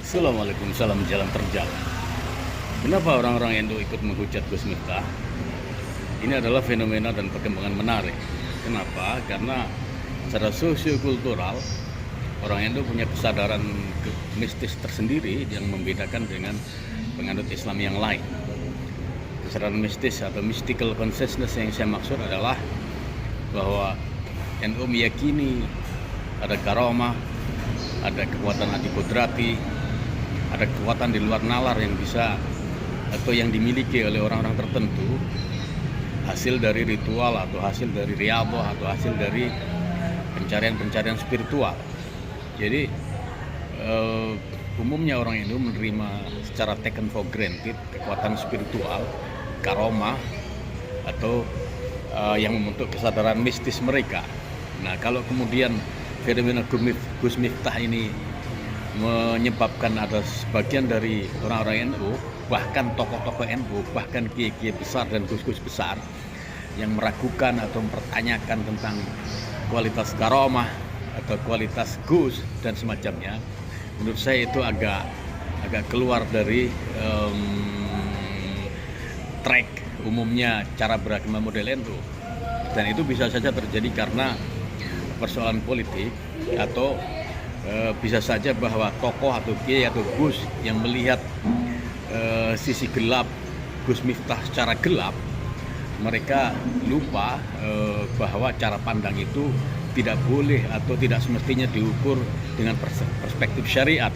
Assalamualaikum, salam jalan terjal. Kenapa orang-orang NU ikut menghujat Gus Miftah? Ini adalah fenomena dan perkembangan menarik. Kenapa? Karena secara sosiokultural orang NU punya kesadaran mistis tersendiri yang membedakan dengan penganut Islam yang lain. Kesadaran mistis atau mystical consciousness yang saya maksud adalah bahwa NU meyakini ada karamah, ada kekuatan antikodrati, ada kekuatan di luar nalar yang bisa atau yang dimiliki oleh orang-orang tertentu, hasil dari ritual atau hasil dari riyadhah atau hasil dari pencarian-pencarian spiritual. Jadi umumnya orang Indo menerima secara taken for granted kekuatan spiritual, karomah atau yang membentuk kesadaran mistis mereka. Nah, kalau kemudian fenomena Gus Miftah ini menyebabkan ada sebagian dari orang-orang NU, bahkan tokoh-tokoh NU, bahkan kiai-kiai besar dan gus-gus besar yang meragukan atau mempertanyakan tentang kualitas karomah atau kualitas gus dan semacamnya, menurut saya itu agak keluar dari track umumnya cara beragama model NU, dan itu bisa saja terjadi karena persoalan politik atau bisa saja bahwa tokoh atau kiai atau gus yang melihat sisi gelap Gus Miftah secara gelap, mereka lupa bahwa cara pandang itu tidak boleh atau tidak semestinya diukur dengan perspektif syariat.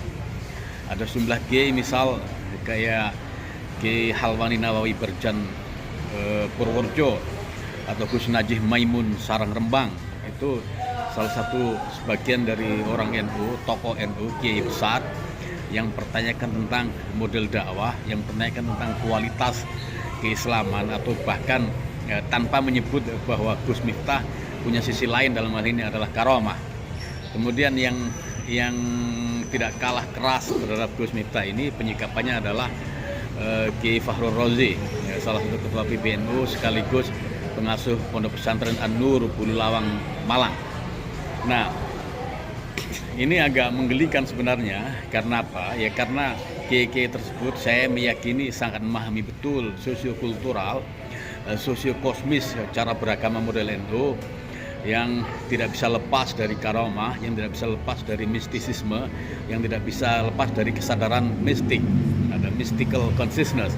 Ada sejumlah kiai misal kayak Kiai Halwani Nawawi Berjan Purworejo atau Gus Najih Maimun Sarang Rembang, itu salah satu sebagian dari orang NU, tokoh NU, kiai besar yang pertanyakan tentang model dakwah, yang pertanyakan tentang kualitas keislaman, atau bahkan tanpa menyebut bahwa Gus Miftah punya sisi lain, dalam hal ini adalah karomah. Kemudian yang tidak kalah keras terhadap Gus Miftah ini penyikapannya adalah Kiai Fakhrul Razi, salah satu ketua PBNU sekaligus pengasuh Pondok Pesantren An-Nur Bulu Lawang Malang. Nah, ini agak menggelikan sebenarnya. Karena apa? Ya karena kiai-kiai tersebut saya meyakini sangat memahami betul sosiokultural, sosiokosmis cara beragama model NU yang tidak bisa lepas dari karomah, yang tidak bisa lepas dari mistisisme, yang tidak bisa lepas dari kesadaran mistik, ada mystical consciousness.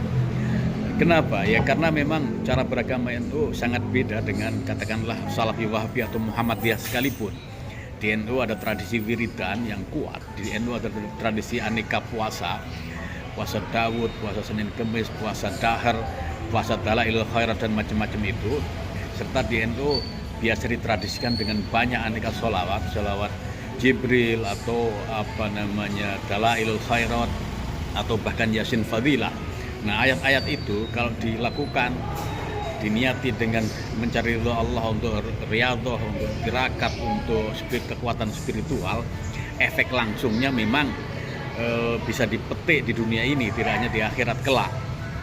Kenapa? Ya karena memang cara beragama NU sangat beda dengan katakanlah Salafi Wahabi atau Muhammadiyah sekalipun. Di NU ada tradisi wiridan yang kuat, di NU ada tradisi aneka puasa, puasa Daud, puasa Senin Kemis, puasa Dahar, puasa Dalailul Khairat dan macam-macam itu. Serta di NU biasa ditradisikan dengan banyak aneka sholawat Jibril atau Dalailul Khairat atau bahkan Yasin Fadilah. Nah, ayat-ayat itu kalau dilakukan, diniati dengan mencari ridho Allah untuk riyadhah, untuk tirakat, untuk kekuatan spiritual, efek langsungnya memang bisa dipetik di dunia ini, tidak hanya di akhirat kelak.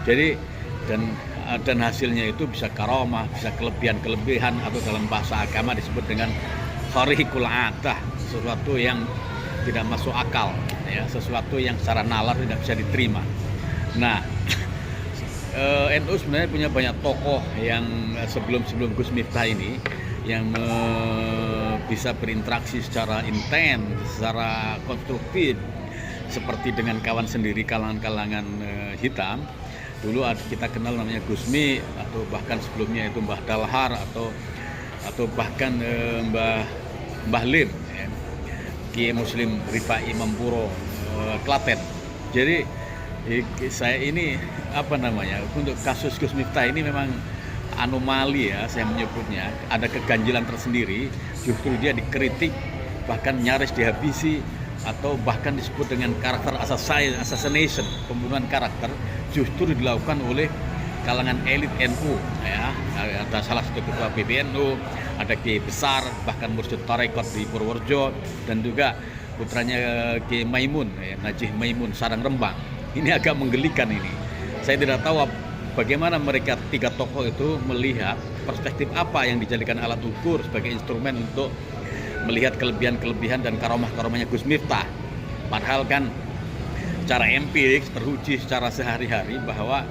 Jadi dan hasilnya itu bisa karomah, bisa kelebihan-kelebihan, atau dalam bahasa agama disebut dengan khariqul adah, sesuatu yang tidak masuk akal, ya, sesuatu yang secara nalar tidak bisa diterima. Nah, NU sebenarnya punya banyak tokoh yang sebelum Gus Miftah ini yang bisa berinteraksi secara intens, secara konstruktif, seperti dengan kawan sendiri, kalangan-kalangan hitam. Dulu kita kenal namanya Gusmi, atau bahkan sebelumnya itu Mbah Dalhar, atau bahkan Mbah Lim, ya, Kiai Muslim Rifai Mampuro, Klaten. Jadi saya ini untuk kasus Gus Miftah ini memang anomali, ya saya menyebutnya, ada keganjilan tersendiri. Justru dia dikritik, bahkan nyaris dihabisi, atau bahkan disebut dengan karakter assassination, pembunuhan karakter, justru dilakukan oleh kalangan elit NU, ya. Ada salah satu ketua PBNU, ada kiai besar, bahkan mursyid tarekat di Purworejo, dan juga putranya Kiai Maimun, ya, Najih Maimun Sarang Rembang. Ini agak menggelikan ini. Saya tidak tahu bagaimana mereka tiga tokoh itu melihat perspektif apa yang dijadikan alat ukur sebagai instrumen untuk melihat kelebihan-kelebihan dan karomah-karomahnya Gus Miftah. Padahal kan secara empirik teruji secara sehari-hari bahwa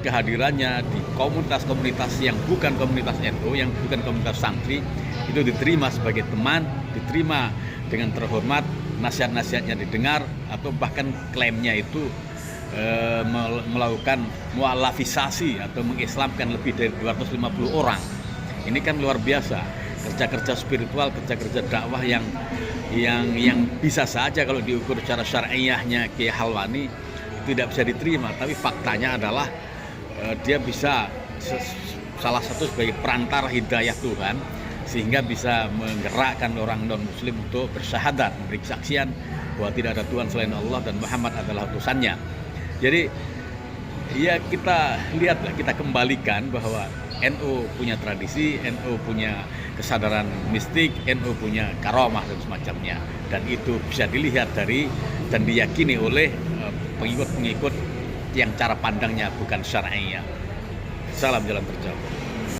kehadirannya di komunitas-komunitas yang bukan komunitas NU, yang bukan komunitas santri, itu diterima sebagai teman, diterima dengan terhormat, nasihat-nasihatnya didengar, atau bahkan klaimnya itu melakukan mualafisasi atau mengislamkan lebih dari 250 orang. Ini kan luar biasa, kerja-kerja spiritual, kerja-kerja dakwah yang bisa saja kalau diukur secara syariahnya Kiai Halwani tidak bisa diterima, tapi faktanya adalah dia bisa salah satu sebagai perantara hidayah Tuhan, sehingga bisa menggerakkan orang non-muslim untuk bersyahadat, memberi kesaksian bahwa tidak ada Tuhan selain Allah dan Muhammad adalah utusannya. Jadi ya kita lihatlah, kita kembalikan bahwa NU punya tradisi, NU punya kesadaran mistik, NU punya karamah dan semacamnya, dan itu bisa dilihat dari dan diyakini oleh pengikut-pengikut yang cara pandangnya bukan syar'iyah. Salam jalan terjauh.